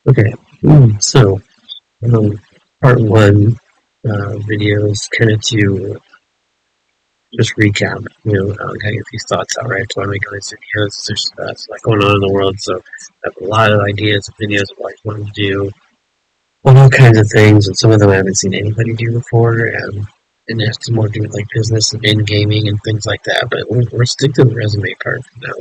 Okay, so um, part one videos kind of to just recap, kind of get these thoughts out, right? So I make all these videos. There's a lot going on in the world, so I have a lot of ideas and videos of what I want to do, all kinds of things, and some of them I haven't seen anybody do before, and it has to more do with like business and in gaming and things like that. But we're stick to the resume part for now.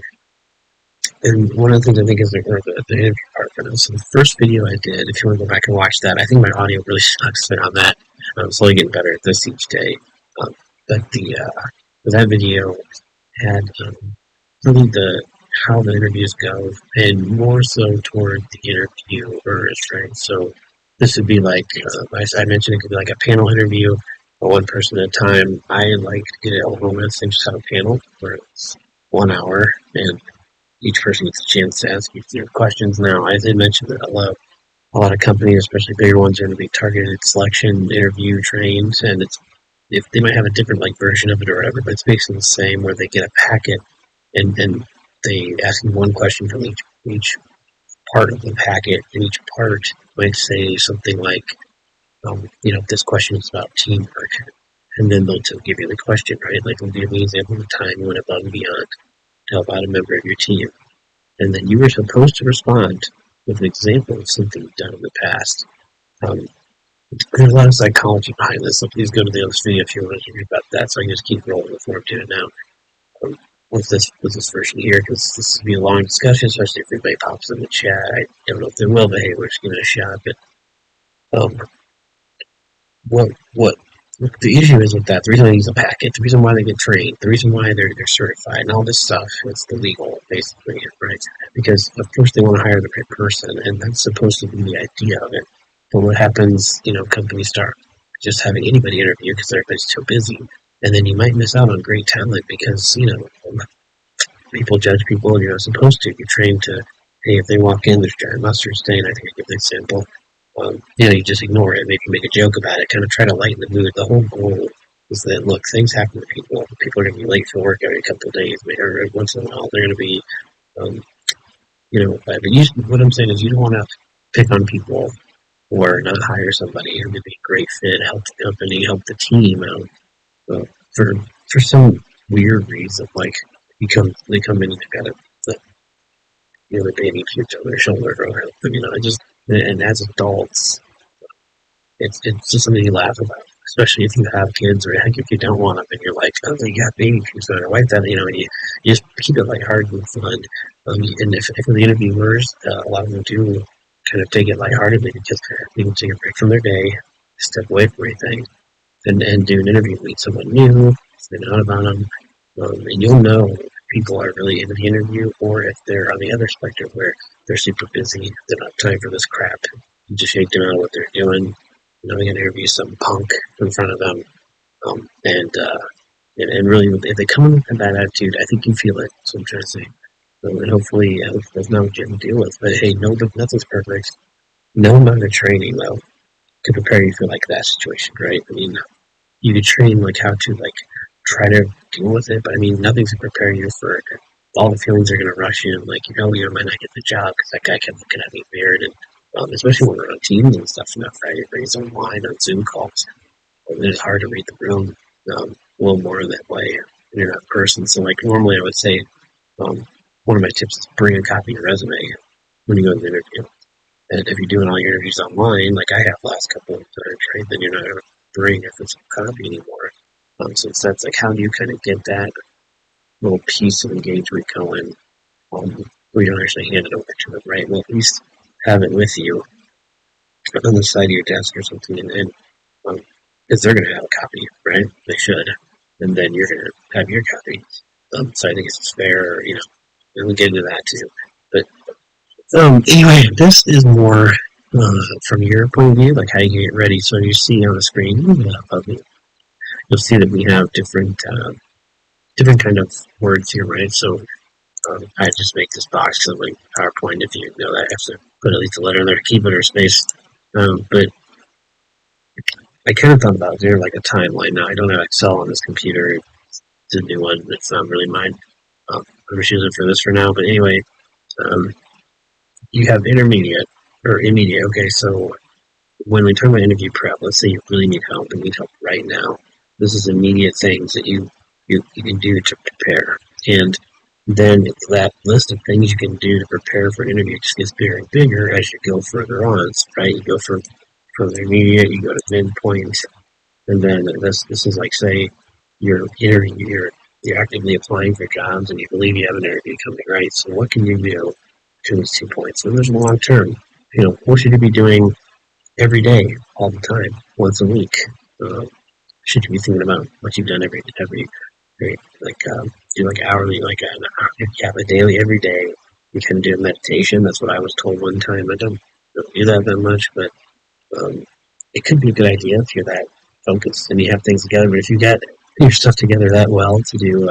And one of the things I think is the interview part for this. So the first video I did, if you want to go back and watch that, I think my audio really sucks on that. I'm slowly getting better at this each day. Um, but that video had really the how the interviews go, and more so toward the interviewers, right? So this would be like I mentioned, it could be like a panel interview, or one person at a time. I like to get it over with and just have a panel where it's 1 hour and each person gets a chance to ask you their questions. Now, I did mention that a lot of companies, especially bigger ones, are going to be targeted selection, interview, trained, and it's if they might have a different like version of it or whatever, but it's basically the same where they get a packet and they ask you one question from each part of the packet, and each part might say something like, this question is about teamwork, and then they'll give you the question, right? Like, they'll give you an example of the time you went above and beyond to help out a member of your team. And then you were supposed to respond with an example of something you've done in the past. Um, there's a lot of psychology behind this, so please go to the other video if you want to read about that. So I can just keep rolling before I'm doing it now um, with this version here, because this will be a long discussion, especially if anybody pops in the chat. I don't know if they will, but hey, we're just giving it a shot. But what the issue is with that, the reason they use a packet, the reason why they get trained, the reason why they're certified, and all this stuff, it's the legal, basically, right? Because, of course, they want to hire the right person, and that's supposed to be the idea of it. But what happens, companies start just having anybody interview because everybody's too busy, and then you might miss out on great talent because, people judge people and you're not supposed to. You're trained to, hey, if they walk in, there's giant mustard stain, I think I give the example. You just ignore it, maybe make a joke about it, kind of try to lighten the mood. The whole goal is that, look, things happen to people. People are going to be late for work every couple of days, or every once in a while. They're going to be, um, but what I'm saying is you don't want to pick on people or not hire somebody who would be a great fit, help the company, help the team out uh, for some weird reason. Like, they come in and they've got the baby puked on their shoulder or help them, and as adults, it's just something you laugh about, especially if you have kids, or heck, if you don't want them, and you're like, oh, you got baby pukes on their wife, that, and you just keep it lighthearted and fun. And if the interviewers, a lot of them do kind of take it lightheartedly because they can take a break from their day, step away from everything, and do an interview, meet someone new, find out about them, and you'll know if people are really into the interview or if they're on the other spectrum where they're super busy, they don't have time for this crap. You just shake them out of what they're doing. You're going to interview some punk in front of them, and really, if they come in with that attitude, I think you feel it. That's what I'm trying to say. And hopefully, that's not what you have to deal with. But hey, nothing's perfect. No amount of training though can prepare you for like that situation, right? I mean, you could train like how to like try to deal with it, but I mean, nothing's gonna prepare you for all the feelings are gonna rush in. Like, you might not get the job because that guy kept looking at me weird, and especially when we're on teams and stuff, and right, everybody's online on Zoom calls. It's hard to read the room a little more that way when you're not in person. So, like, normally I would say one of my tips is bring a copy of your resume when you go to the interview. And if you're doing all your interviews online, like I have last couple of times, right, then you're not going to bring a physical copy anymore. So that's like, how do you kind of get that little piece of engagement going where you don't actually hand it over to them, right? Well, at least have it with you on the side of your desk or something, and because they're going to have a copy, right? They should, and then you're going to have your copy. So I think it's fair, and we'll get into that too. But anyway, this is more from your point of view, like how you get ready. So you see on the screen, you'll see that we have different kind of words here, right? So I just make this box because like PowerPoint. If you know that, I have to put at least a letter in there to keep it or space. But I kind of thought about doing like a timeline. Now I don't have Excel on this computer. It's a new one. It's not really mine. I'm just using it for this for now. But anyway, you have intermediate, or immediate. Okay, so when we talk about interview prep, let's say you really need help and need help right now. This is immediate things that you can do to prepare. And then that list of things you can do to prepare for an interview just gets bigger and bigger as you go further on, right? You go from the immediate, you go to midpoint, and then this is like, say you're interviewing, you're actively applying for jobs and you believe you have an interview coming, right? So what can you do to these 2 points? So there's long term. What should you be doing every day, all the time, once a week? Should you be thinking about what you've done every like do like hourly, like if you have a daily every day, you can do meditation. That's what I was told one time. I don't do that much, but it could be a good idea if you're that focused and you have things together. But if you get your stuff together that well to do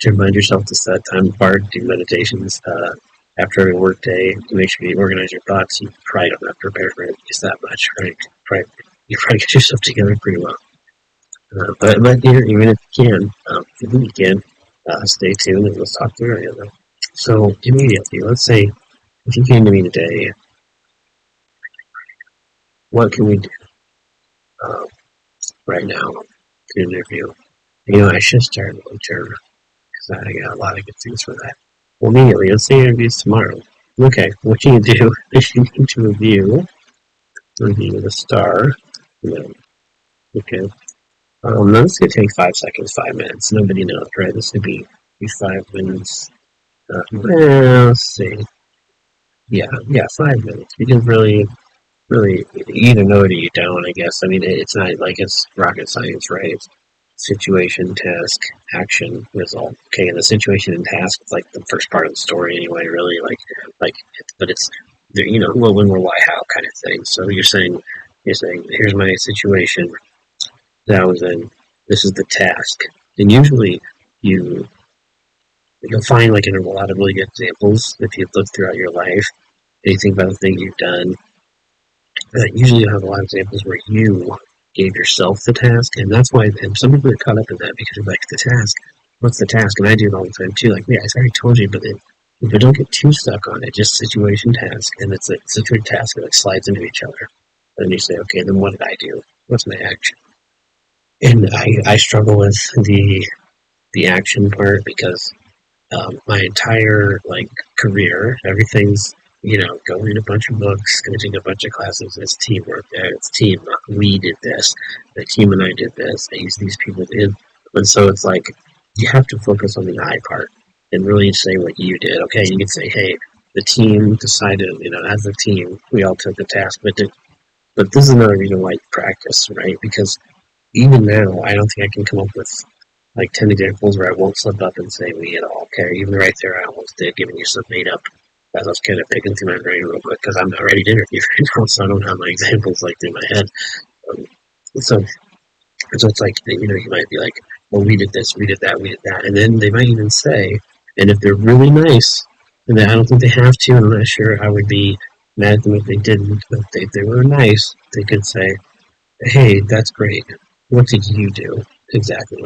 to remind yourself to set time apart, do meditations after every work day to make sure you organize your thoughts, you probably don't have to prepare for it just that much, right? You probably get yourself together pretty well. But even if you can, stay tuned and let's talk through it. So immediately, let's say if you came to me today, what can we do right now to interview? I should start long term because I got a lot of good things for that. Well, immediately, let's say interviews tomorrow. Okay, what you can do is you need to review the star. Okay. This could take 5 seconds, 5 minutes. Nobody knows, right? This could be 5 minutes. Let's see. Yeah, 5 minutes. Because really, you either know it or you don't, I guess. I mean, it's not like it's rocket science, right? It's situation, task, action, result. Okay, and the situation and task is like the first part of the story anyway, really. But it's, who, what, when, where, why, how kind of thing. So you're saying, here's my situation. That was in, this is the task. And usually you'll find, like, in a lot of really good examples, if you look throughout your life and you think about the things you've done, usually you have a lot of examples where you gave yourself the task, and that's why, and some people get caught up in that because they're like, the task, what's the task? And I do it all the time too, like, yeah, I already told you, but don't get too stuck on it, just situation, task, and it's a situation, task that slides into each other. And then you say, okay, then what did I do? What's my action? And I struggle with the action part because my entire career, everything's go read a bunch of books, go take a bunch of classes. It's teamwork. It's team. We did this. The team and I did this. These people did. And so it's like you have to focus on the I part and really say what you did. Okay, you can say, hey, the team decided, as a team, we all took the task, but this is another reason why you practice, right? Because even now, I don't think I can come up with 10 examples where I won't slip up and say we at all. Okay, even right there, I almost did, giving you some made up. As I was kind of picking through my brain real quick because I'm not ready to interview right now, so I don't have my examples through my head. So it's like, you might be like, well, we did this, we did that, and then they might even say, and if they're really nice, and I don't think they have to, I'm not sure I would be mad at them if they didn't, but if they were nice, they could say, hey, that's great. What did you do exactly?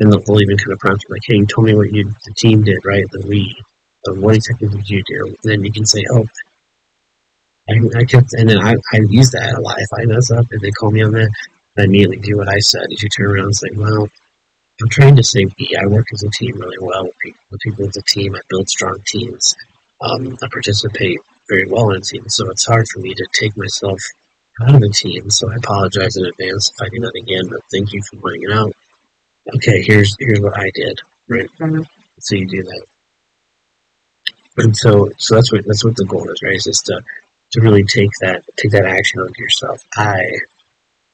And they'll even kind of prompt you, hey, you told me what the team did, right? What exactly did you do? And then you can say, oh, I kept, and then I use that a lot. If I mess up and they call me on that, I immediately do what I said. You should turn around and say, well, I'm trying to say I work as a team really well with people as a team. I build strong teams. I participate very well in a team, so it's hard for me to take myself out of the team. So I apologize in advance if I do that again, but thank you for pointing it out. Okay, here's what I did. Right? So you do that. And so that's what the goal is, right? Is just to really take that action onto yourself. I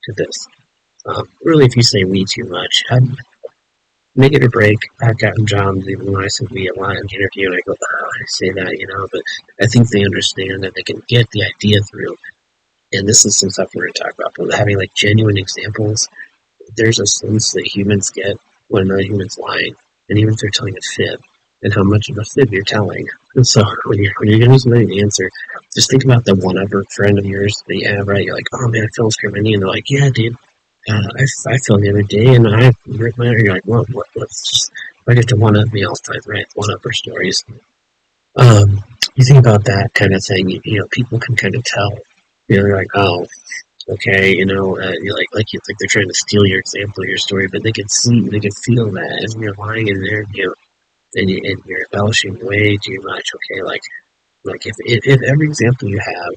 did this. Really, if you say we too much, make it or break. I've gotten jobs even when I said we a lot in the interview, and I go, I say that, but I think they understand that they can get the idea through. And this is some stuff we're going to talk about. But having genuine examples, there's a sense that humans get when another human's lying, and even if they're telling a fib, and how much of a fib you're telling. And so when you're giving somebody an answer, just think about the one-upper friend of yours that you have, right? You're like, oh man, I fell scare my knee, and they're like, yeah, dude, I fell the other day, and I ripped my. You're like, what's just? I get to one-up me all the time, right? One-upper stories. you think about that kind of thing, people can kind of tell. They're like, oh, okay, you're like you think they're trying to steal your example, your story, but they can feel that, and you're lying in there, and you're embellishing way too much. Okay, like if every example you have,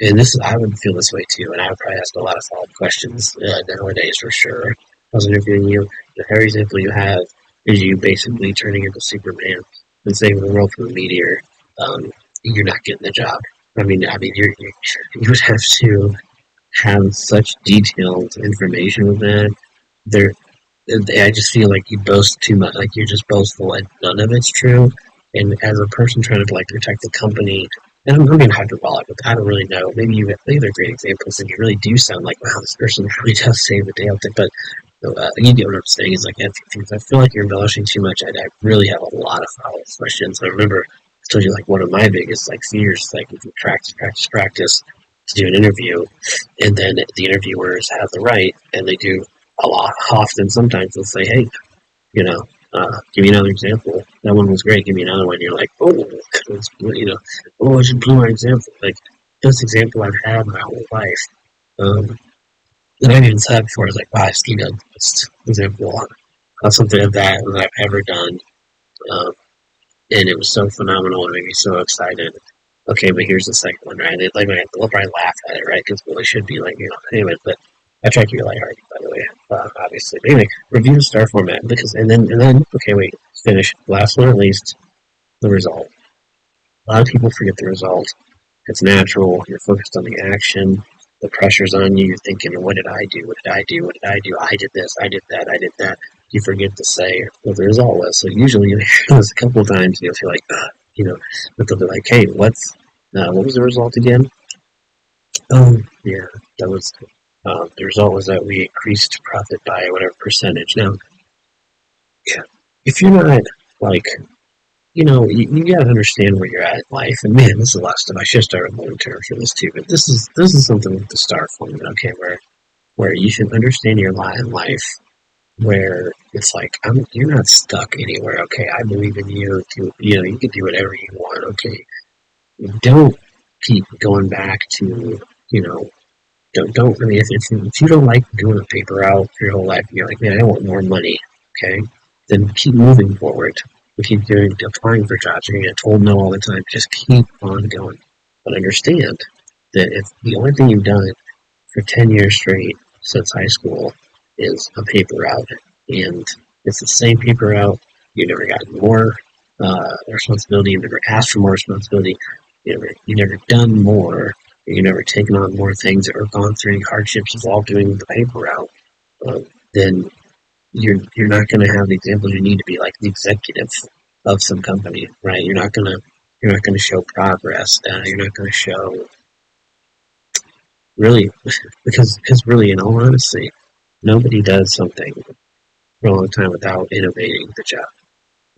and I would feel this way too, and I would probably ask a lot of follow-up questions nowadays for sure. I was interviewing you. If every example you have is you basically turning into Superman and saving the world from a meteor, you're not getting the job. You would have to have such detailed information with that. There, I just feel like you boast too much, like you're just boastful, and none of it's true. And as a person trying to like protect the company, and I'm being hyperbolic, but I don't really know. Maybe they're great examples, and you really do sound like, wow, this person really does save the day out there. But you get what I'm saying. Is like, if I feel like you're embellishing too much, I really have a lot of follow-up questions. I remember I told you like one of my biggest like fears, like if you practice to do an interview, and then the interviewers have the right, and they do a lot often. Sometimes they'll say, "Hey, give me another example. That one was great. Give me another one." You're like, "Oh, I just blew my example." Like this example I've had my whole life. Um, and I've even said before, I was like, "Wow, I just need a best example on something of that I've ever done." Um, and it was so phenomenal and made me so excited. Okay, but here's the second one, right? They'll probably laugh at it, right? Because it should be like, anyway, but I try to be lighthearted, by the way, obviously. But anyway, review the star format, and then, okay, wait, finish. Last one at least, the result. A lot of people forget the result. It's natural. You're focused on the action. The pressure's on you. You're thinking, what did I do? What did I do? What did I do? I did this. I did that. I did that. You forget to say what the result was. So usually you hear this a couple of times, you'll feel like, but they'll be like, hey, what was the result again? Oh, yeah, that was the result was that we increased profit by whatever percentage. Now, yeah, if you're not like, you gotta understand where you're at in life. And man, this is a lot of stuff. I should start learning terms for this too. But this is something with the star formula, okay, where you should understand your lot in life, where it's like you're not stuck anywhere. Okay, I believe in you. You can do whatever you want. Okay, don't keep going back to you know don't I mean if you don't like doing a paper route for your whole life, you're like, man, I want more money. Okay, then keep moving forward. We keep doing applying for jobs. You're gonna get told no all the time. Just keep on going. But understand that if the only thing you've done for 10 years straight since high school is a paper route, and it's the same paper route. You never got more responsibility. You never asked for more responsibility. You never done more. You never taken on more things or gone through any hardships while doing the paper route. Then you're not going to have the examples you need to be like the executive of some company, right? You're not gonna show progress. You're not going to show really because really, in all honesty, nobody does something for a long time without innovating the job.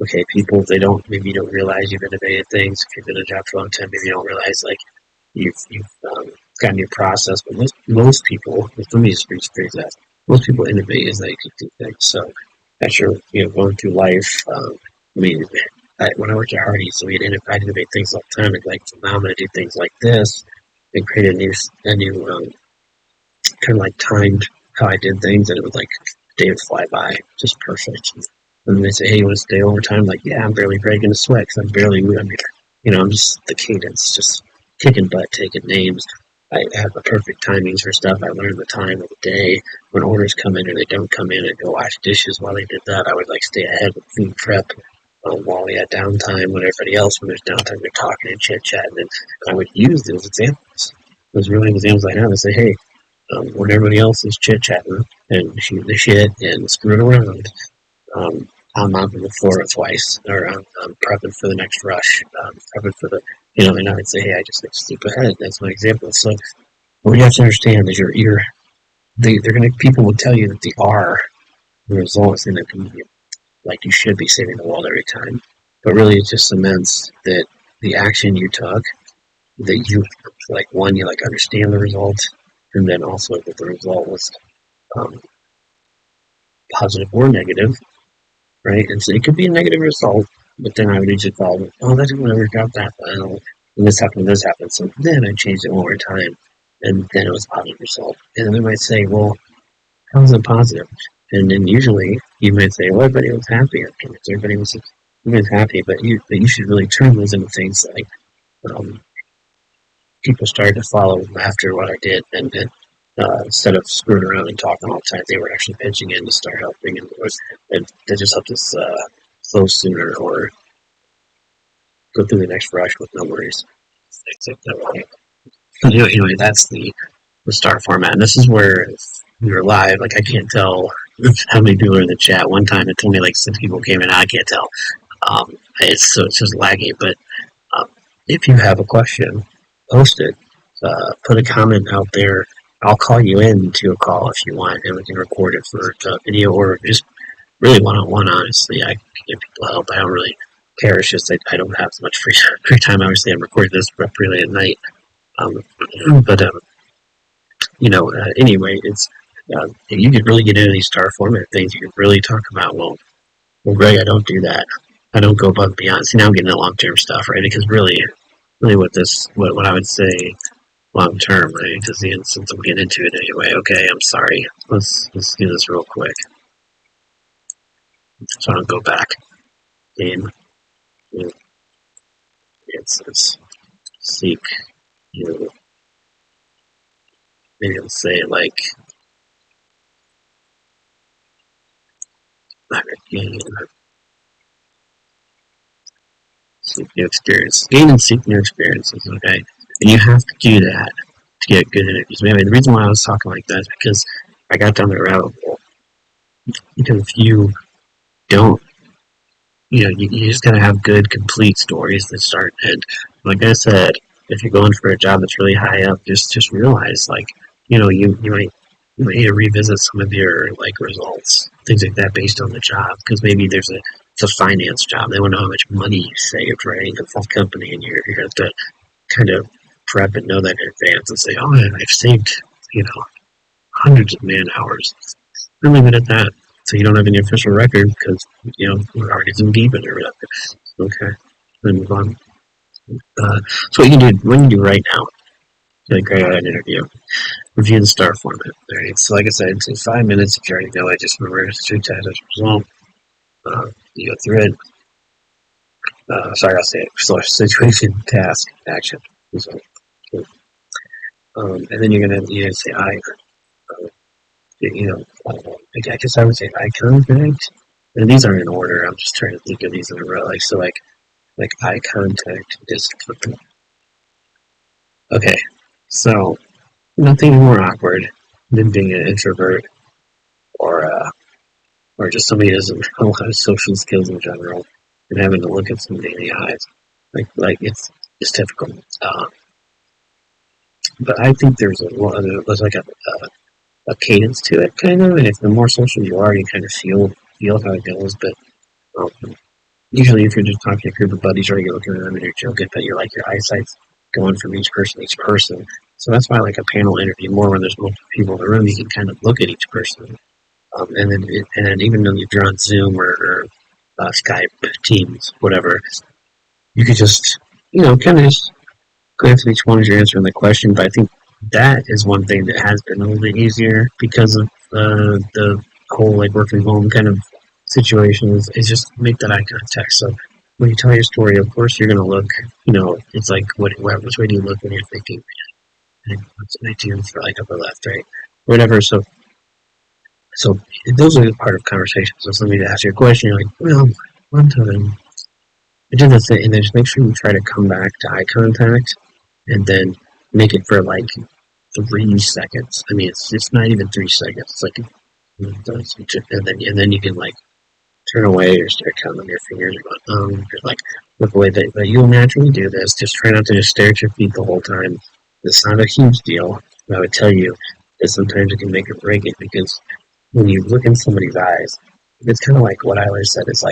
Okay, people, they don't, maybe you don't realize you've innovated things. If you've been in a job for a long time, maybe you don't realize like you've got a new process. But most people, let me just rephrase that. Most people innovate as they do things. So as you're going through life, I mean, when I worked at Hardee's, so I'd innovate things all the time. I'd like, now I'm going to do things like this and create a new kind of like timed how I did things, and it would like day would fly by, just perfect. And then they say, "Hey, you want to stay overtime?" Like, yeah, I'm barely breaking a sweat because I'm barely. I'm just the cadence, just kicking butt, taking names. I have the perfect timings for stuff. I learned the time of the day when orders come in or they don't come in, and go wash dishes while they did that. I would like stay ahead with food prep while we had downtime. When everybody else, when there's downtime, they're talking and chit chatting, and I would use those examples. Those really examples I have and say, "Hey, when everybody else is chit chatting and shooting the shit and screwing around, I'm mopping the floor twice, or I'm prepping for the next rush, prepping for and I would say, hey, I just like sleep ahead. That's my example. So what you have to understand is people will tell you that the result is going to be like you should be saving the world every time, but really it just cements that the action you took, that you like one, you like understand the result, and then also that the result was um, positive or negative, right? And so it could be a negative result, But then I would usually follow them, oh, that didn't work out that well. And this happened. So then I changed it one more time. And then it was a positive result. And then they might say, well, how was it positive? And then usually you might say, well, everybody was happy afterwards. Everybody was happy, but you should really turn those into things like um, people started to follow after what I did, and instead of screwing around and talking all the time, they were actually pitching in to start helping, and that just helped us close sooner or go through the next rush with no worries. Things like that. Anyway, that's the star format, and this is where we were live. Like I can't tell how many people are in the chat. One time it told me like 6 people came in. I can't tell. It's just laggy. But um, if you have a question, post it. Put a comment out there. I'll call you in to a call if you want, and we can record it for video or just really one-on-one. Honestly, I can give people help. I don't really care. It's just I don't have as much free time. Obviously, I'm recording this really at night. Um, but anyway, it's you could really get into these star format things. You could really talk about, well, Greg, I don't do that. I don't go above and beyond. See, now I'm getting into long-term stuff, right? Because really, what I would say long term, right? Because since I'm getting into it anyway, okay, I'm sorry. Let's do this real quick. So I don't go back. Game. It's seek. Maybe I'll say like. Seek new experience. Gain and seek new experiences, okay? And you have to do that to get good interviews. Maybe the reason why I was talking like that is because I got down the rabbit hole. Because if you don't, you just gotta have good, complete stories that start. And like I said, if you're going for a job that's really high up, just realize, like, you might need to revisit some of your like results, things like that, based on the job. Because maybe it's a finance job. They want to know how much money you saved, right? It's a company, and you're going to kind of prep and know that in advance and say, oh, I've saved, hundreds of man hours. And leave it at that. So you don't have any official record because, we're already too deep in it. Okay. Then move on. So what you can do right now, to create an interview, review the star format. All right. So like I said, it's in 5 minutes. If you already know it, just remember to test as a result. You go through it. Sorry, I'll say it. So situation, task, action. And then you're gonna say I. I guess I would say eye contact. And these aren't in order. I'm just trying to think of these in a row. Like eye contact is okay. So nothing more awkward than being an introvert or just somebody who doesn't have a lot of social skills in general and having to look at somebody in the eyes. Like it's difficult. But I think there's like a cadence to it, kind of. And if the more social you are, you kind of feel how it goes. But usually, if you're just talking to a group of buddies or you're looking at them and you're joking, but your eyesight's going from each person. So that's why I like a panel interview more when there's multiple people in the room. You can kind of look at each person, and then even though you're on Zoom or Skype, Teams, whatever, you could just kind of just glance at each one as you're answering the question. But I think that is one thing that has been a little bit easier because of the whole work from home kind of situation is just make that eye contact. So when you tell your story, of course you're going to look, it's like which way do you look when you're thinking, what's I do for upper left, right, whatever. So those are part of conversations. So somebody asks you a question, you're like, well, one time I did this thing, and then just make sure you try to come back to eye contact, and then make it for 3 seconds. I mean, it's not even 3 seconds. It's and then you can turn away or start counting your fingers or with the way that you'll naturally do this. Just try not to just stare at your feet the whole time. It's not a huge deal. I would tell you that sometimes it can make or break it because when you look in somebody's eyes, it's kind of like what I always said. It's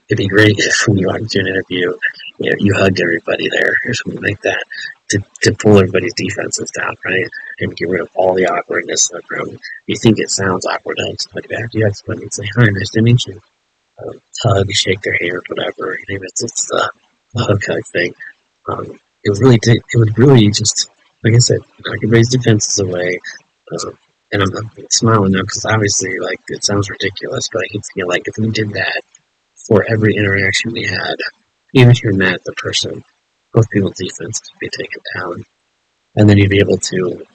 it'd be great if when you walk into an interview, you hugged everybody there or something like that to pull everybody's defenses down, right? And get rid of all the awkwardness in the room. You think it sounds awkward to somebody back. You have somebody say, hi, nice to meet you. hug, shake their hand, whatever. You know, it's the hug thing. It would really just, like I said, knock everybody's defenses away. And I'm smiling now because obviously, like, it sounds ridiculous, but I can feel like if we did that for every interaction we had, even if you're mad at the person, both people's defenses would be taken down, and then you'd be able to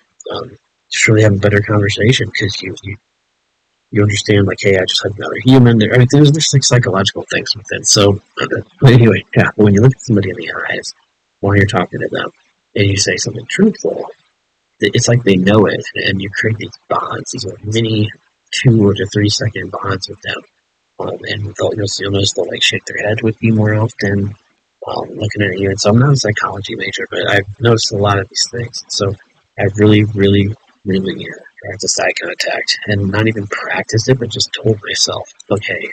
just really have a better conversation because you understand, like, hey, I just had another human. I mean, there's just like psychological things within. So, anyway, yeah, when you look at somebody in the eyes while you're talking to them and you say something truthful, it's like they know it, and you create these bonds, these like mini 2 to 3 second bonds with them. And you'll notice they'll like shake their head with you more often, looking at you. And so I'm not a psychology major, but I've noticed a lot of these things. So I really, really, really practiced eye contact and not even practiced it, but just told myself, okay,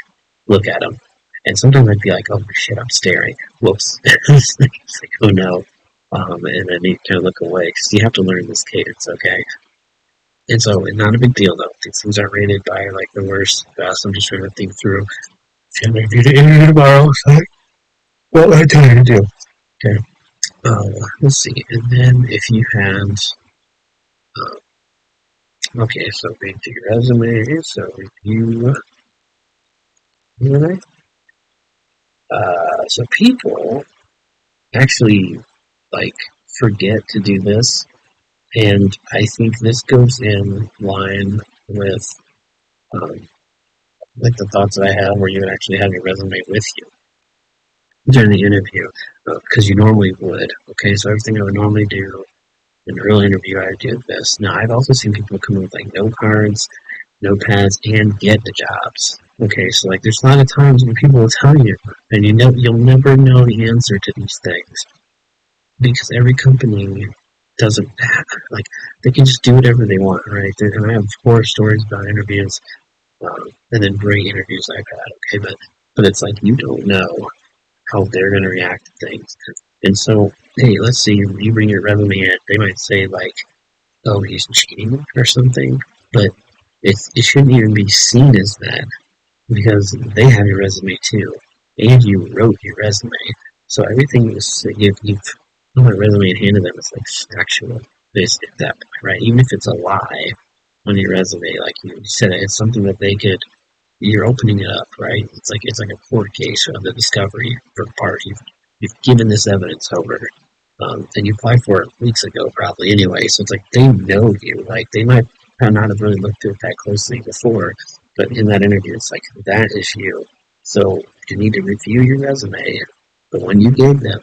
look at them. And sometimes I'd be like, oh shit, I'm staring. Whoops. It's like, oh no. And then you kind of look away because you have to learn this cadence, okay? And so, not a big deal though. These things aren't rated by like the worst, best. I'm just trying to think through. Can I do the interview tomorrow? What I trying to do? Okay. Let's see. And then if you had, okay, so read through your resume. So review. So people actually like forget to do this, and I think this goes in line with like the thoughts that I have, where you would actually have your resume with you during the interview, because you normally would. Okay, so everything I would normally do in an early interview, I do this. Now, I've also seen people come in with like note cards, notepads, and get the jobs. Okay, so like there's a lot of times when people will tell you, and you'll never know the answer to these things because every company doesn't have, like, they can just do whatever they want, right? And I have horror stories about interviews, and then great interviews I've had. Okay, but it's like you don't know how they're going to react to things. And so, hey, let's see, you bring your resume in, they might say, like, oh, he's cheating or something, but it shouldn't even be seen as that because they have your resume too, and you wrote your resume. So everything you've put my resume in hand of them is like factual, basically, at that point, right? Even if it's a lie on your resume, like you said, it's something that they could. You're opening it up, right? It's like a court case of the discovery for part. You've given this evidence over, and you applied for it weeks ago, probably anyway. So it's like they know you. Like they might not have really looked at it that closely before, but in that interview, it's like that is you. So you need to review your resume, the one you gave them,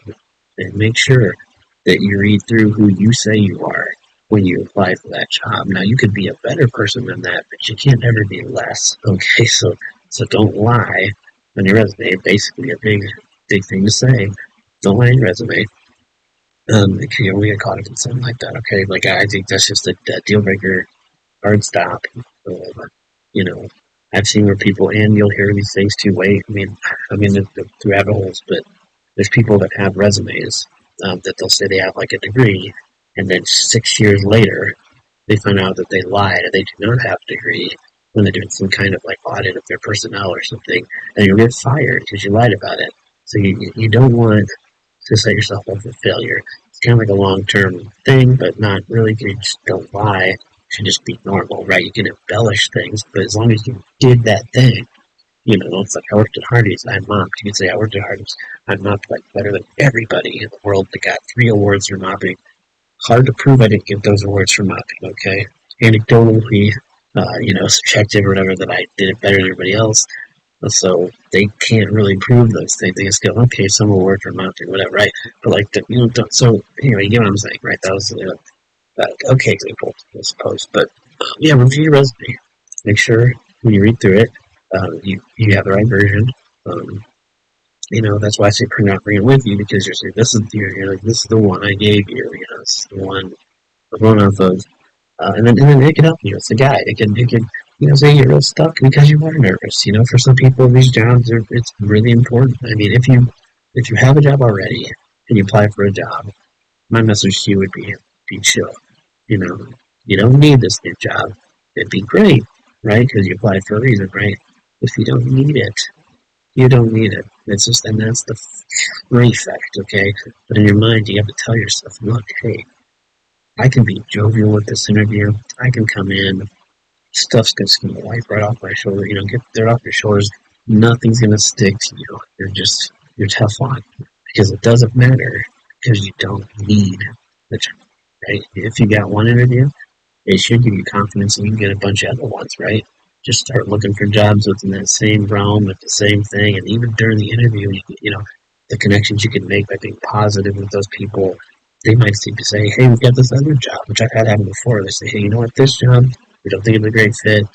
and make sure that you read through who you say you are when you apply for that job. Now, you could be a better person than that, but you can't ever be less. Okay, so don't lie on your resume. Basically, a big thing to say. Don't lie on your resume. If you only get caught up in something like that, okay? Like I think that's just a deal breaker, hard stop. You know, I've seen where people, and you'll hear these things too. Wait, I mean, through rabbit holes, but there's people that have resumes that they'll say they have like a degree, and then 6 years later, they find out that they lied and they do not have a degree when they're doing some kind of like audit of their personnel or something, and you'll get fired because you lied about it. So you don't want to set yourself up for failure. It's kind of like a long-term thing, but not really. You just don't lie. It should just be normal, right? You can embellish things, but as long as you did that thing, you know, it's like I worked at Hardee's, I mopped. You can say I worked at Hardee's, I mopped like better than everybody in the world that got 3 awards for mopping. Hard to prove I didn't get those awards for mopping, okay? Anecdotally, subjective or whatever, that I did it better than everybody else. So they can't really prove those things. They just go, okay, some award for mopping, whatever, right? But like, don't. So anyway, you get what I'm saying, right? That was okay example, I suppose. But yeah, review your resume. Make sure when you read through it, you have the right version. That's why I say bring it with you, because you're saying this is the one I gave you. This is the one we're going off of, and then it can help you. It's a guide. It can say you're real stuck because you are nervous. For some people, these jobs it's really important. I mean, if you have a job already and you apply for a job, my message to you would be chill. You don't need this new job. It'd be great, right? Because you applied for a reason, right? If you don't need it, You don't need it. It's just, and that's the effect, okay? But in your mind, you have to tell yourself, look, hey, I can be jovial with this interview. I can come in, stuff's just gonna wipe right off my shoulder. Get dirt off your shoulders. Nothing's gonna stick to you. You're Teflon because it doesn't matter because you don't need the job, right? If you got one interview, it should give you confidence and you can get a bunch of other ones, right? Just start looking for jobs within that same realm with the same thing, and even during the interview, the connections you can make by being positive with those people. They might seem to say, "Hey, we've got this other job," which I've had happen before. They say, "Hey, you know what? This job, we don't think it's a great fit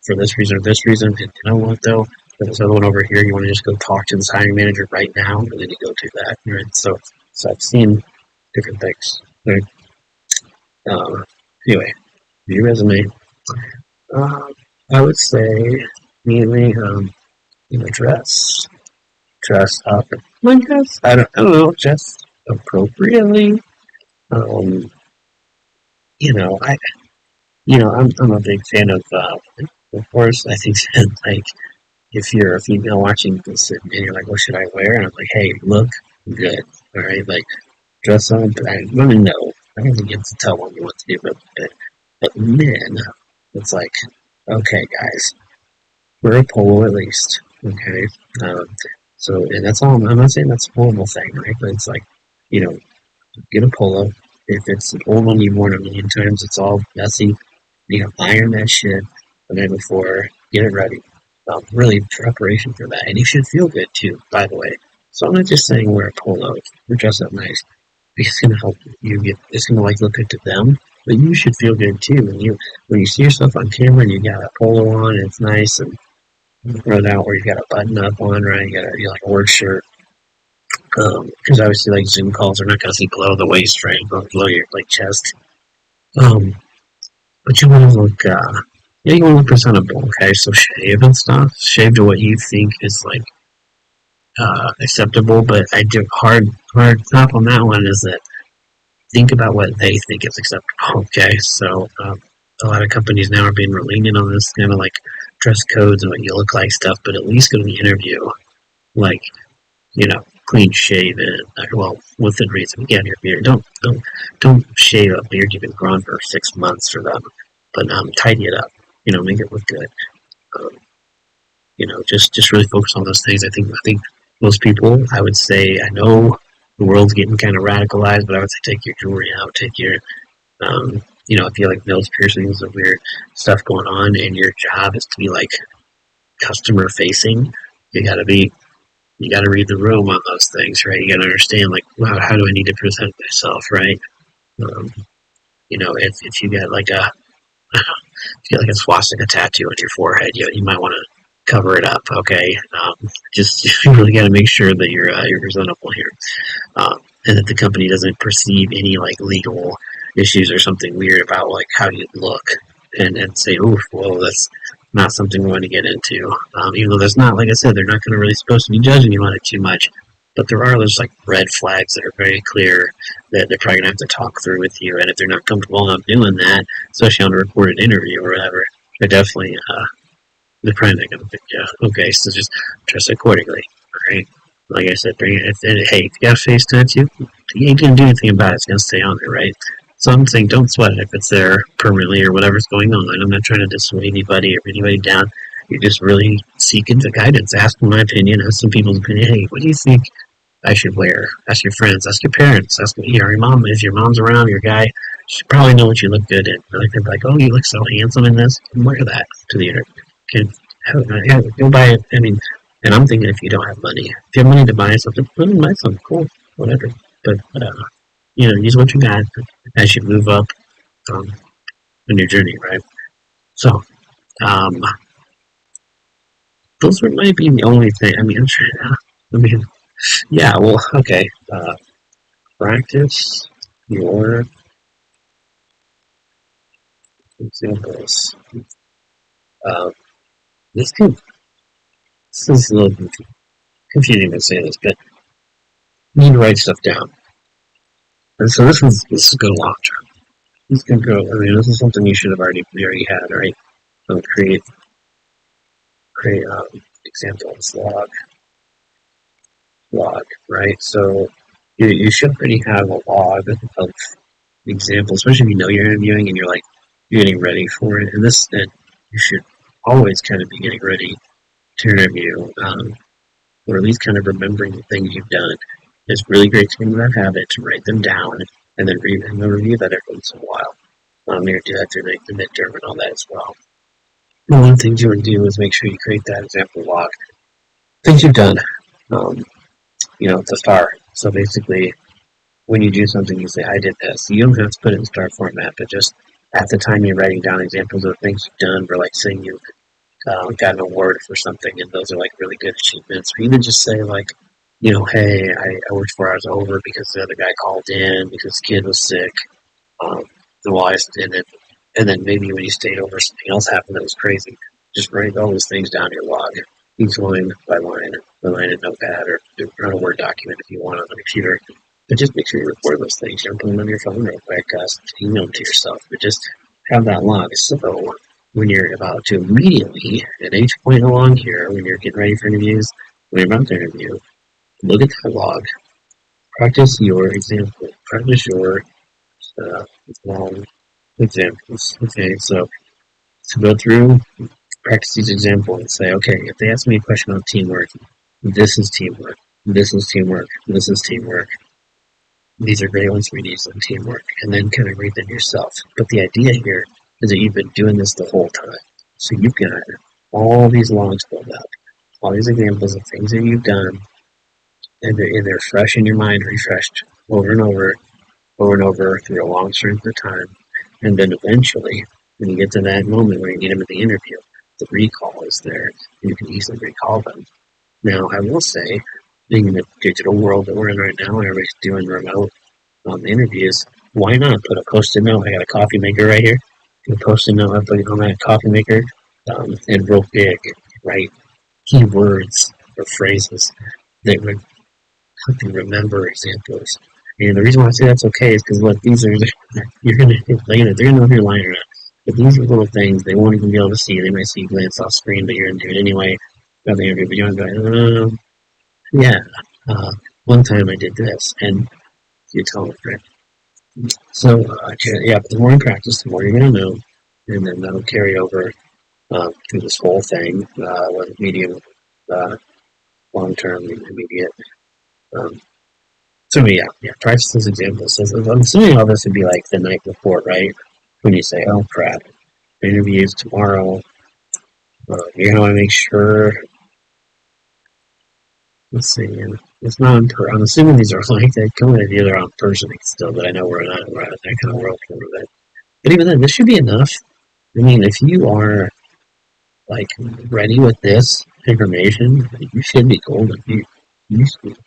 for this reason or this reason. And you know what, though? For this other one over here, you want to just go talk to this hiring manager right now, and then you go do that." Right? So I've seen different things. Right? Anyway, your resume. Uh, I would say mainly, dress up. I guess I don't know, dress appropriately. Um, I I'm a big fan of course, I think that like if you're a female watching this and you're like, what should I wear? And I'm like, hey, look good, all right, like dress up. I women know. I don't think you have to tell women what to do, but men, it's like, okay, guys, wear a polo at least, okay. Um, and that's all. I'm not saying that's a horrible thing, right? But it's like, you know, get a polo. If it's an old one you've worn a million times, it's all messy. Iron that shit the night before, get it ready. Really preparation for that, and you should feel good too. By the way, so I'm not just saying wear a polo or dress up nice. It's gonna help you get. It's gonna like look good to them, but you should feel good too. When you see yourself on camera and you got a polo on, and it's nice and run out, or you got a button up on, right? You like a work shirt. Because obviously, like Zoom calls are not gonna see below the waist, right? Below your like chest. Um, but you want to look, you want to look presentable, okay? So shave and stuff, shave to what you think is like acceptable. But I do hard top on that one is that think about what they think is acceptable, okay? So a lot of companies now are being real lenient on this kind of like dress codes and what you look like stuff. But at least go to the interview, like clean shaven, well, within reason. Again, your beard. Don't shave a beard you've been growing for 6 months for them, but tidy it up. Make it look good. Um, just really focus on those things. I think most people, I would say, I know the world's getting kind of radicalized, but I would say take your jewelry out, take your, if you like nose piercings and weird stuff going on, and your job is to be like customer facing, you got to read the room on those things, right? You got to understand, like, wow, how do I need to present myself, right? Um, if you got like a swastika tattoo on your forehead, you might want to cover it up, okay? Just you really got to make sure that you're presentable here, and that the company doesn't perceive any like legal issues or something weird about like how you look, and say, oof, well, that's not something we want to get into. Even though that's not, like I said, they're not going to really supposed to be judging you on it too much. But there are those like red flags that are very clear that they're probably gonna have to talk through with you. And if they're not comfortable enough doing that, especially on a recorded interview or whatever, they're probably not gonna pick you. Okay, so just dress accordingly. All right. Like I said, bring it. Hey, if you got a face tattoo, you ain't gonna do anything about it. It's gonna stay on there, right? So I'm saying don't sweat it if it's there permanently or whatever's going on. I'm not trying to dissuade anybody or anybody down. You're just really seeking the guidance. Ask my opinion. Ask some people's opinion. Hey, what do you think I should wear? Ask your friends. Ask your parents. Ask your mom. If your mom's around, your guy should probably know what you look good in. Like they're like, oh, you look so handsome in this. Wear that to the interview. Go buy it. I mean, and I'm thinking if you don't have money, if you have money to buy something, buy something cool, whatever. But use what you got as you move up on your journey, right? So, those might be the only thing. I mean, I'm trying to. I mean, yeah. Well, okay. Practice your examples. Uh, this is a little confusing to say this, but you need to write stuff down. And so this is good long term. This can go. I mean, this is something you should have already had, right? So create examples, log, right? So you should already have a log of examples, especially if you know you're interviewing and you're getting ready for it. And you should always kind of be getting ready to interview, or at least kind of remembering the things you've done. It's really great to get that habit to write them down and then review that every once in a while. Maybe do that through the midterm and all that as well. And one of the things you want to do is make sure you create that example log. Things you've done, to start. So basically, when you do something, you say, I did this. You don't have to put it in star format, but just at the time you're writing down examples of things you've done, or like saying you got an award for something, and those are like really good achievements. Or even just say like, hey, I worked 4 hours over because the other guy called in because the kid was sick. And then maybe when you stayed over, something else happened that was crazy. Just write all those things down in your log, each line by line in Notepad or on a Word document if you want on the computer. But just make sure you record those things. You don't put them on your phone real quick, email them to yourself. But just have that log. So when you're about to immediately, at each point along here, when you're getting ready for interviews, when you're about to interview, look at that log. Practice your example. Practice your long examples. Okay, so go through, practice these examples and say, okay, if they ask me a question on teamwork, this is teamwork. This is teamwork. This is teamwork. These are great ones for you to use in teamwork. And then kind of read them yourself. But the idea here is that you've been doing this the whole time. So you've got all these logs filled out, all these examples of things that you've done, and they're fresh in your mind, refreshed over and over through a long stretch of time. And then eventually, when you get to that moment where you need them at the interview, the recall is there, and you can easily recall them. Now, I will say, being in the digital world that we're in right now, and everybody's doing remote interviews, why not put a post-it note? I got a coffee maker right here. Put a post-it note up on that coffee maker, and real big, right? Keywords or phrases that would help you remember examples. And the reason why I say that's okay is because look, these are they're gonna know if you're lying or not. But these are little things they won't even be able to see. They might see you glance off screen, but you're into it anyway. Got the interview, but you're going, yeah. One time I did this, and you tell them, right? So but the more you practice, the more you're gonna know, and then that'll carry over through this whole thing, whether medium, long term, intermediate. So practice those examples. So I'm assuming all this would be like the night before, right? When you say, "Oh crap, the interview is tomorrow," you're gonna want to make sure. Let's see. It's not on I'm assuming these are like they come in either on person still, but I know we're not that kind of world for that. But even then, this should be enough. I mean, if you are like ready with this information, you should be golden.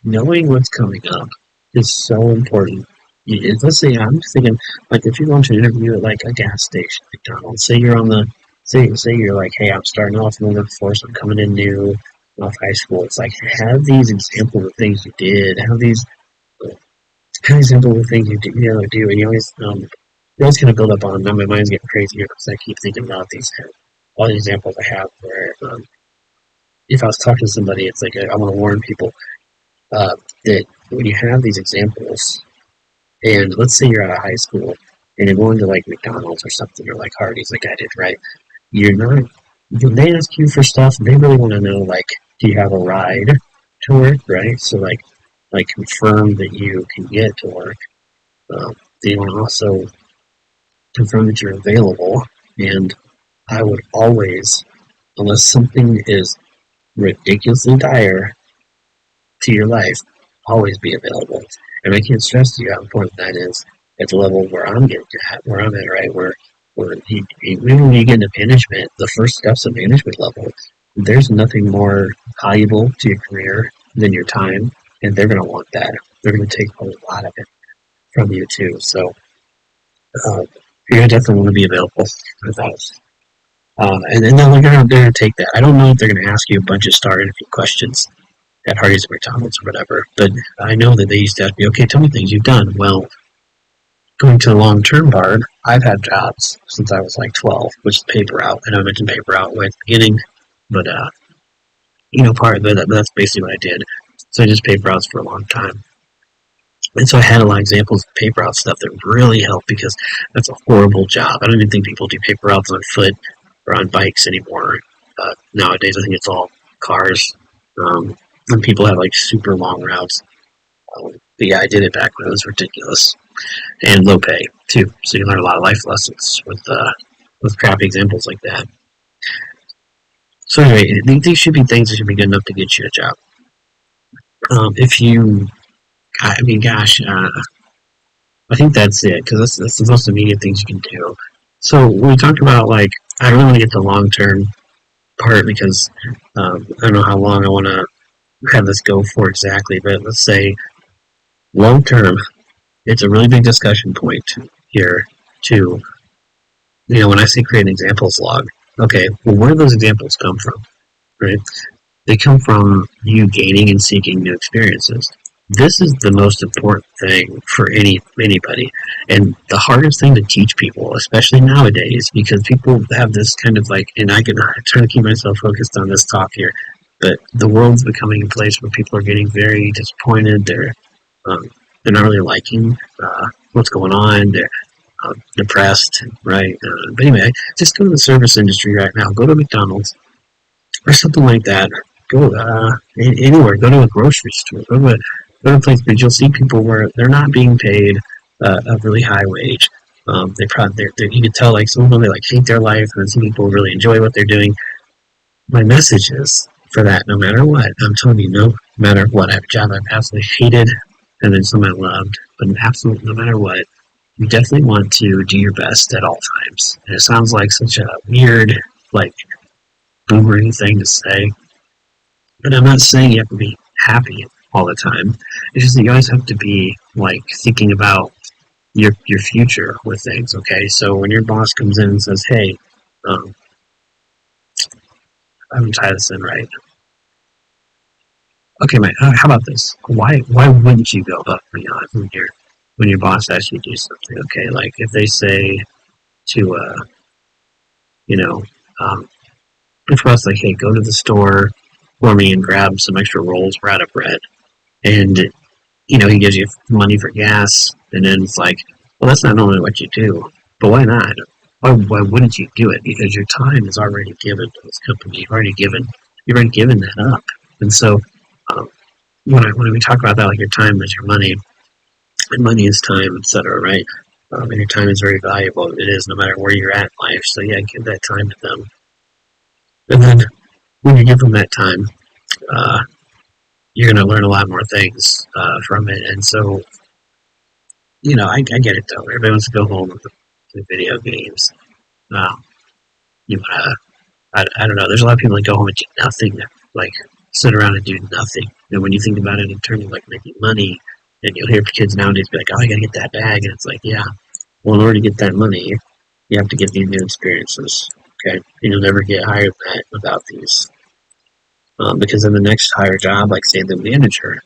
Knowing what's coming up is so important. Let's say I'm just thinking, like if you're going to an interview at like a gas station, McDonald's. Say you're on the say you're like, hey, I'm starting off in the workforce. I'm coming in new off high school. It's like have these examples of things you did. Have examples of things you do. And you always kind of build up on them. Now my mind's getting crazy here because I keep thinking about all the examples I have where if I was talking to somebody, it's like I want to warn people that when you have these examples, and let's say you're out of high school and you're going to like McDonald's or something, or like Hardee's, like I did, right? You're not. When they ask you for stuff, they really want to know, like, do you have a ride to work, right? So like confirm that you can get to work. They want to also confirm that you're available. And I would always, unless something is ridiculously dire to your life, always be available. And I can't stress to you how important that is at the level where I'm at, right? Where even when you get into management, the first steps of management level, there's nothing more valuable to your career than your time, and they're going to want that. They're going to take a lot of it from you too. So you're going to definitely want to be available for those. And then they're going to take that. I don't know if they're going to ask you a bunch of star interview questions at Hardee's or McDonald's or whatever, but I know that they used to ask me, okay, tell me things you've done. Well, going to the long-term bar, I've had jobs since I was like 12, which is paper out. I know I mentioned paper out right at the beginning, but part of it. That's basically what I did. So I just paper routes for a long time. And so I had a lot of examples of paper route stuff that really helped because that's a horrible job. I don't even think people do paper routes on foot or on bikes anymore. Nowadays, I think it's all cars. And people have like super long routes. But yeah, I did it back when it was ridiculous and low pay too. So you learn a lot of life lessons with crappy examples like that. So anyway, these should be things that should be good enough to get you a job. If you, I mean, gosh, I think that's it because that's the most immediate things you can do. So when we talked about like, I really want to get the long term part because I don't know how long I want to have this go for exactly, but let's say long term, it's a really big discussion point here too. When I say create an examples log, okay, well, where do those examples come from, right? They come from you gaining and seeking new experiences. This is the most important thing for anybody, and the hardest thing to teach people, especially nowadays, because people have this kind of like, and I try to keep myself focused on this talk here, but the world's becoming a place where people are getting very disappointed. They're not really liking what's going on. They're depressed, right? But anyway, just go to the service industry right now. Go to McDonald's or something like that. Go anywhere. Go to a grocery store. Go to a place where you'll see people where they're not being paid a really high wage. You can tell like some of them they like hate their life, and then some people really enjoy what they're doing. My message is for that, no matter what, I'm telling you, no matter what, I have a job I've absolutely hated, and then some I loved, but absolutely no matter what, you definitely want to do your best at all times. And it sounds like such a weird, like, boomering thing to say, but I'm not saying you have to be happy all the time. It's just that you always have to be, like, thinking about your future with things, okay? So when your boss comes in and says, hey, I'm going to tie this in right. Okay, mate, how about this? Why wouldn't you go above and beyond when your boss asks you to do something? Okay, like if they say to, if us like, hey, go to the store for me and grab some extra rolls, we're out of bread. And, he gives you money for gas, and then it's like, well, that's not normally what you do, but why not? Why wouldn't you do it? Because your time is already given to this company. You've already given that up. And so, when we talk about that, like your time is your money, and money is time, etc., right? And your time is very valuable. It is, no matter where you're at in life. So yeah, give that time to them. And then when you give them that time, you're going to learn a lot more things from it. And so, I get it though. Everybody wants to go home to video games. I don't know. There's a lot of people that go home and do nothing, like sit around and do nothing. And when you think about it in terms of like making money, and you'll hear kids nowadays be like, oh, I gotta get that bag. And it's like, yeah, well, in order to get that money, you have to get these new experiences, okay? And you'll never get higher than that without these. Because in the next higher job, like say the manager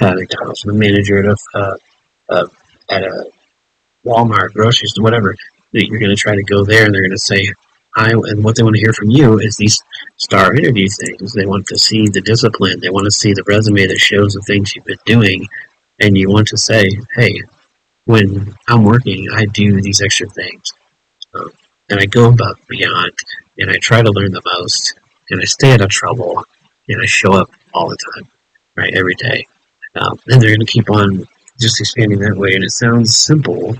at McDonald's, the manager at a Walmart, grocery store, whatever, you're going to try to go there and they're going to say, and what they want to hear from you is these star interview things. They want to see the discipline. They want to see the resume that shows the things you've been doing. And you want to say, hey, when I'm working, I do these extra things. And I go above and beyond, and I try to learn the most, and I stay out of trouble, and I show up all the time, right, every day. And they're going to keep on just expanding that way. And it sounds simple.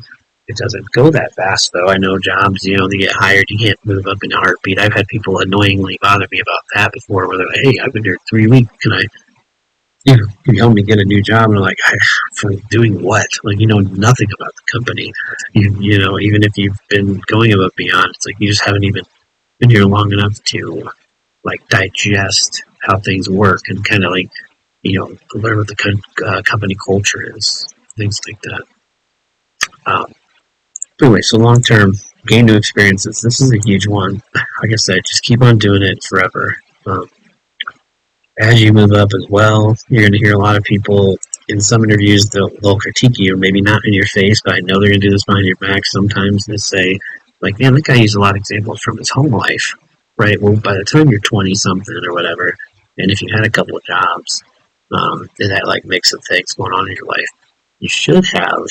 It doesn't go that fast, though. I know jobs, they get hired, you can't move up in a heartbeat. I've had people annoyingly bother me about that before, where they're like, hey, I've been here 3 weeks, can you help me get a new job? And I'm like, for doing what? Like, you know nothing about the company. Even if you've been going above beyond, it's like you just haven't even been here long enough to, like, digest how things work and kind of, like, learn what the company culture is, things like that. Anyway, so long term, gain new experiences. This is a huge one. Like I said, just keep on doing it forever. As you move up as well, you're going to hear a lot of people in some interviews, they'll critique you, maybe not in your face, but I know they're going to do this behind your back. Sometimes they say, like, man, that guy used a lot of examples from his home life, right? Well, by the time you're 20 something or whatever, And if you had a couple of jobs, and that like mix of things going on in your life, you should have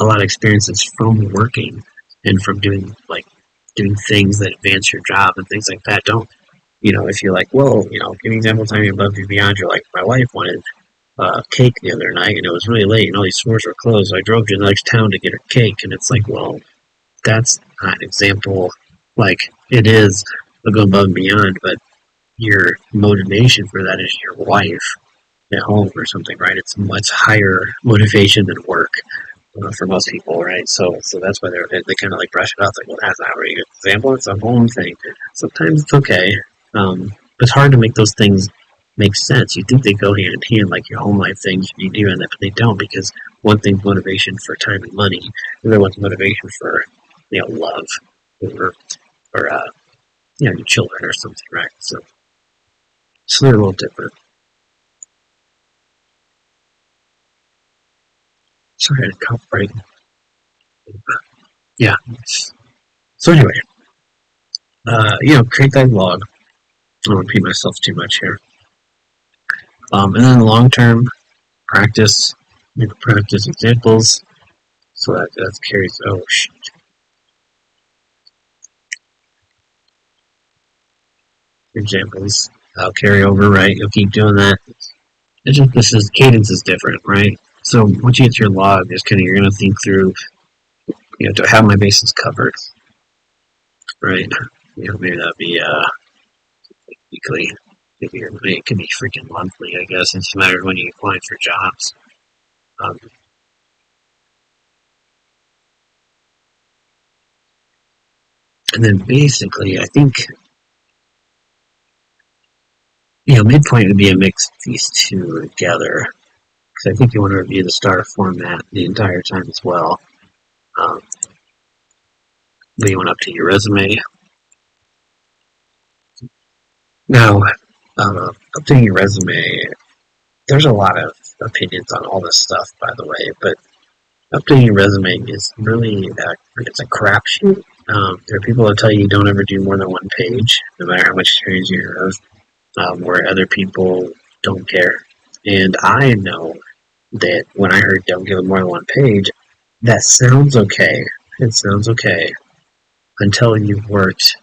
a lot of experiences from working and from doing things that advance your job and things like that. Don't if you're like, well, give me an example of time you're above and beyond. You're like, my wife wanted cake the other night, and it was really late, and all these stores were closed. So I drove to the next town to get her cake, and it's like, well, that's not an example. Like it is going above and beyond, but your motivation for that is your wife at home or something, right? It's a much higher motivation than work for most people, right? So that's why they kind of like brush it off, like, well, that's not really a good example. It's a home thing. Sometimes it's okay. It's hard to make those things make sense. You think they go hand in hand, like your home life things, you do, and that, but they don't, because one thing's motivation for time and money, the other one's motivation for love or your children or something, right? So they're a little different. Sorry, I had a cough break. Yeah. So anyway, create that log. I don't repeat myself too much here. And then long term practice, practice examples. So that carries. Oh shit. Examples. I'll carry over, right? You'll keep doing that. It's just cadence is different, right? So once you get your log, you're gonna think through, to have my bases covered, right? Maybe that'd be weekly. Maybe it can be freaking monthly, I guess. It's a matter of when you apply for jobs. And then basically, I think, midpoint would be a mix of these two together. Because I think you want to review the starter format the entire time as well. Then you want to update your resume. Now, updating your resume, there's a lot of opinions on all this stuff, by the way, but updating your resume is really, it's a crapshoot. There are people that tell you don't ever do more than one page, no matter how much experience you have, where other people don't care. And I know that when I heard don't give it more than one page, that sounds okay. It sounds okay until you've worked,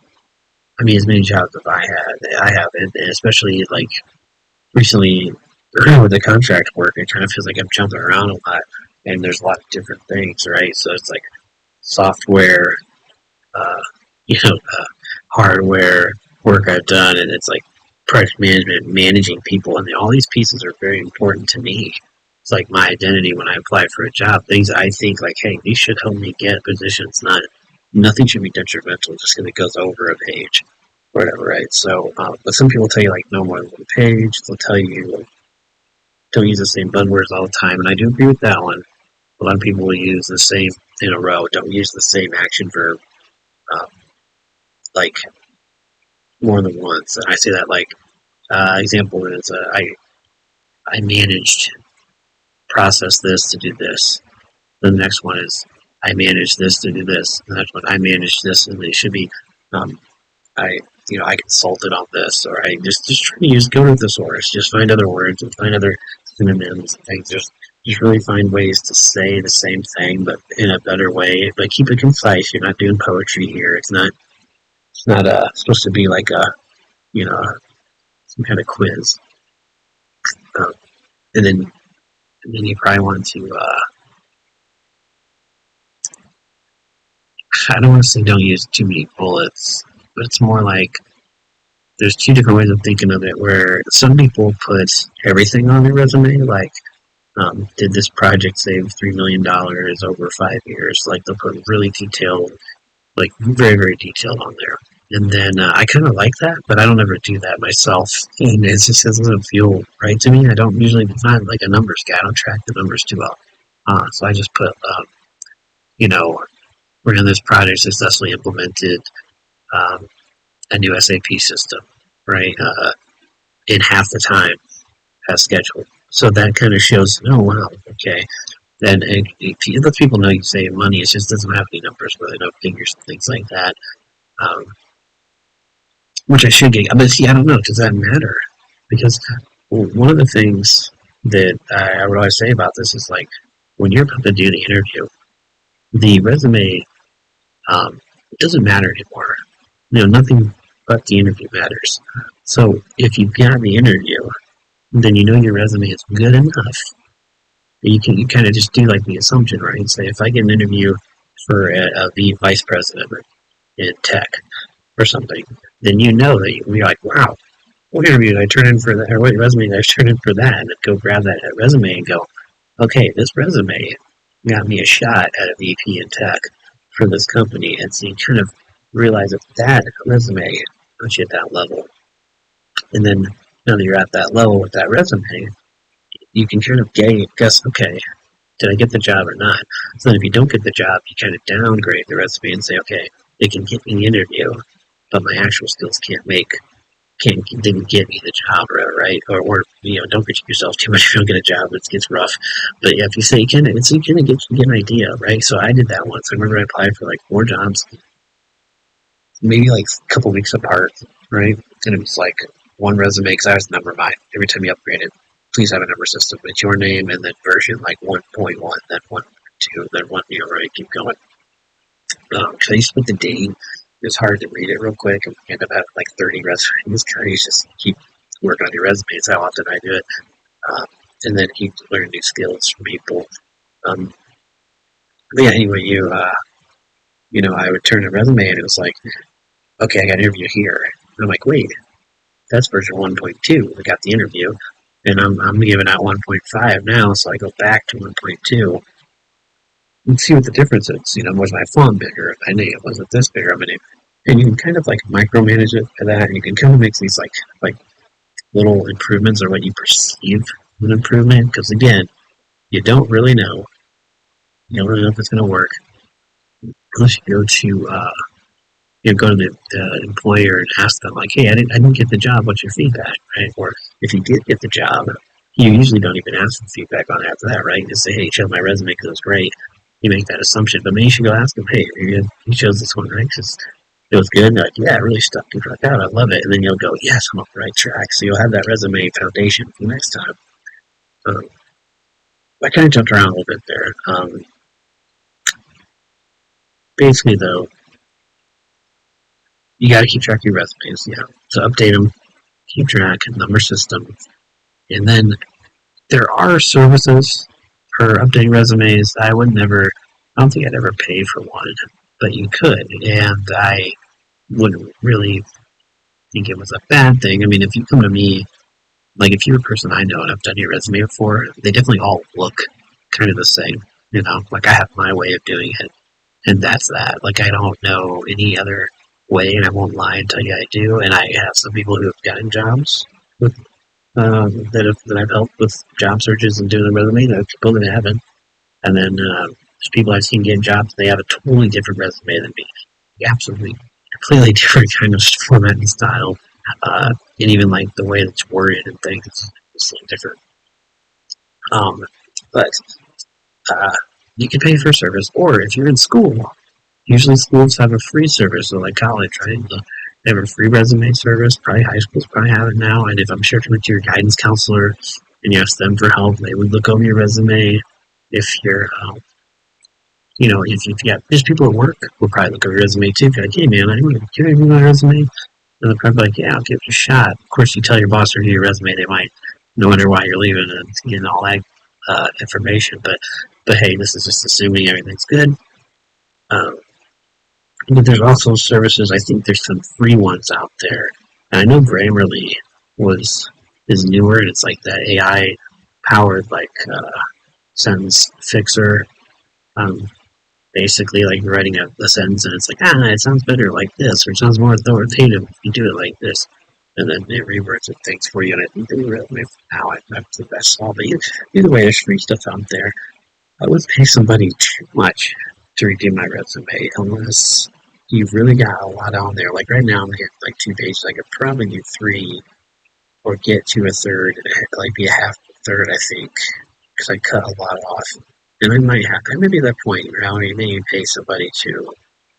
as many jobs as I have, and especially like recently with the contract work, it kind of feels like I'm jumping around a lot, and there's a lot of different things, right? So it's like software, hardware work I've done, and it's like project management, managing people, and all these pieces are very important to me. It's like my identity when I apply for a job. Things I think like, hey, these should help me get a position. Nothing should be detrimental just because it goes over a page or whatever, right? So, but some people tell you like no more than one page. They'll tell you don't use the same buzzwords all the time, and I do agree with that one. A lot of people will use the same in a row. Don't use the same action verb like more than once. And I say that like example is I managed process this to do this. The next one is I managed this to do this. The next one I managed this, and it should be I consulted on this, or I just try to go to thesaurus, just find other words and find other synonyms and things. Just really find ways to say the same thing, but in a better way. But keep it concise. You're not doing poetry here. It's not supposed to be like some kind of quiz. And then you probably want to. I don't want to say don't use too many bullets, but it's more like there's two different ways of thinking of it, where some people put everything on their resume, like did this project save $3 million over 5 years? Like they'll put really detailed, like very, very detailed on there. And then I kind of like that, but I don't ever do that myself. And it just doesn't feel right to me. I don't usually, it's not like a numbers guy. I don't track the numbers too well. So I just put, we're in this project successfully implemented a new SAP system, right? In half the time as scheduled. So that kind of shows, oh, wow, okay. Then it lets people know you save money. It just doesn't have any numbers, really, no figures and things like that. Which I should get. But see, I don't know. Does that matter? Because one of the things that I would always say about this is like when you're about to do the interview, the resume it doesn't matter anymore. Nothing but the interview matters. So if you've got the interview, then you know your resume is good enough. You kind of just do like the assumption, right? Say if I get an interview for a vice president in tech or something, then you know that you're like, wow, what interview did I turn in for that? Or what resume did I turn in for that? And then go grab that resume and go, okay, this resume got me a shot at a VP in tech for this company. And so you kind of realize that resume puts you at that level. And then now that you're at that level with that resume, you can kind of guess, okay, did I get the job or not? So then if you don't get the job, you kind of downgrade the resume and say, okay, it can get me the interview, but my actual skills didn't get me the job, right? Or don't get yourself too much if you don't get a job. It gets rough. But yeah, if you say you kind of get an idea, right? So I did that once. I remember I applied for like 4 jobs, maybe like a couple weeks apart, right? And it was like one resume because I was number 9. Every time you upgrade it, please have a number system. It's your name and then version like 1.1, then 1.2, then 1, right? Keep going. Because I used to put the date. It was hard to read it real quick and end up having like 30 resumes. You just keep working on your resumes. How often I do it. And then keep learning new skills from people. But yeah, anyway, I would turn a resume and it was like, okay, I got an interview here. And I'm like, wait, that's version 1.2. I got the interview. And I'm giving out 1.5 now, so I go back to 1.2 and see what the difference is. Was my font bigger? My name wasn't this bigger. And you can kind of like micromanage it for that, and you can kind of make these like little improvements or what you perceive an improvement. Because again, you don't really know. You don't really know if it's going to work unless you go to the employer and ask them like, hey, I didn't get the job. What's your feedback, right? Or if you did get the job, you usually don't even ask for feedback on after that, right? You just say, hey, show my resume because it was great. You make that assumption, but maybe you should go ask them, hey, you chose this one, right? Because it was good. And they're like, yeah, it really stuck me right out. I love it. And then you'll go, yes, I'm on the right track. So you'll have that resume foundation for the next time. I kind of jumped around a little bit there. Basically, though, you got to keep track of your resumes. So update them, keep track, number system, and then there are services for updating resumes. I don't think I'd ever pay for one, but you could, and I wouldn't really think it was a bad thing. If you come to me, like if you're a person I know and I've done your resume before, they definitely all look kind of the same. Like I have my way of doing it, and that's that. Like I don't know any other way, and I won't lie and tell you I do. And I have some people who have gotten jobs with that I've helped with job searches and doing the resume. There are people that haven't, and then there's people I've seen getting jobs. They have a totally different resume than me. Absolutely, completely different kind of format and style, and even like the way it's worded and things. It's different. But you can pay for a service, or if you're in school. Usually schools have a free service, so like college, right? They have a free resume service. Probably high schools probably have it now. And if I'm sure you went to your guidance counselor and you asked them for help, they would look over your resume. If you're, if you got, there's people at work will probably look over your resume too. If you're like, hey man, can I review my resume? And they're probably like, yeah, I'll give it a shot. Of course, you tell your boss to review your resume, they might wonder why you're leaving and getting all that information. But hey, this is just assuming everything's good. But there's also services. I think there's some free ones out there. And I know Grammarly is newer, and it's like that AI powered sentence fixer. Basically, like writing a sentence, and it's like, it sounds better like this, or it sounds more authoritative if you do it like this. And then it reverts it things for you. And I think they really now that's the best all. But either way, there's free stuff out there. I wouldn't pay somebody too much to redo my resume unless you've really got a lot on there. Like right now, I'm getting like 2 pages. I could probably do 3 or get to a third, and like be a half a third, I think, because I cut a lot off. And I might be at that point where I may pay somebody to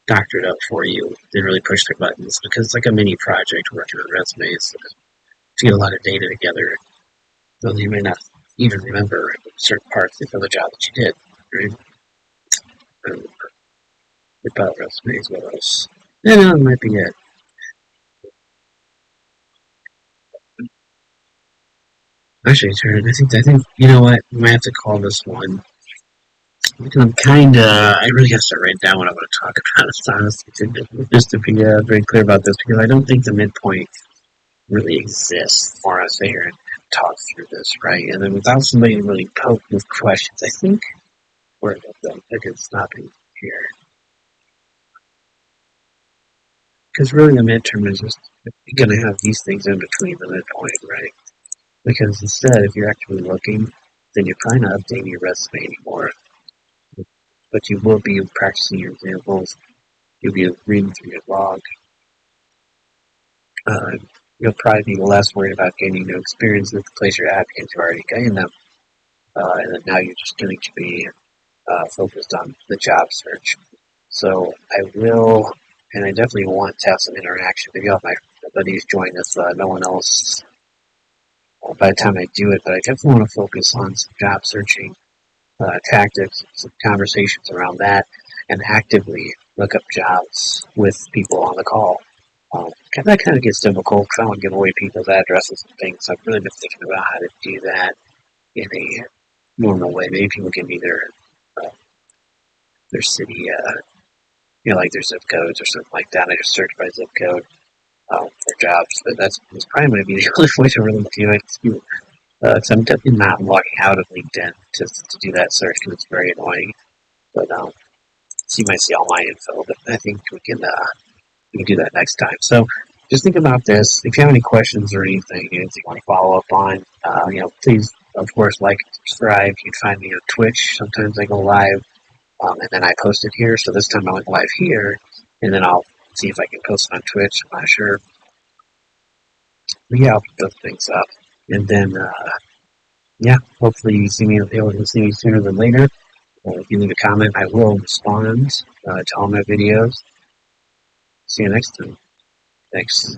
doctor it up for you and really push their buttons, because it's like a mini project working on resumes feed a lot of data together, so you may not even remember certain parts of the job that you did. Right? About resumes, what else? Yeah, no, that might be it. Actually, Jared, I think you know what? We might have to call this one. Because I'm kind of, I really got to start writing down what I want to talk about. Honestly, just to be very clear about this, because I don't think the midpoint really exists for us here and talk through this, right? And then without somebody to really poke with questions, I think we're a good stopping here. Because really, the midterm is just going to have these things in between the midpoint, right? Because instead, if you're actually looking, then you're probably not updating your resume anymore. But you will be practicing your examples. You'll be reading through your log. Uh, you'll probably be less worried about gaining new experience with the place you're at because you already gained them. And then now you're just going to be focused on the job search. So I will, and I definitely want to have some interaction. Maybe I'll have my buddies join us. No one else by the time I do it, but I definitely want to focus on some job searching tactics, some conversations around that, and actively look up jobs with people on the call. That kind of gets difficult because I don't give away people's addresses and things. So I've really been thinking about how to do that in a normal way. Maybe people give me their city, like their zip codes or something like that. I just search by zip code for jobs. But that's probably going to be the only way to really do it. Because I'm definitely not logging out of LinkedIn to do that search because it's very annoying. But so you might see all my info. But I think we can do that next time. So just think about this. If you have any questions or anything you want to follow up on, please, of course, like and subscribe. You can find me on Twitch. Sometimes I go live, and then I post it here. So this time I went live here, and then I'll see if I can post it on Twitch. I'm not sure. But yeah, I'll put those things up. And then, hopefully you see me able to see me sooner than later. If you leave a comment, I will respond to all my videos. See you next time. Thanks.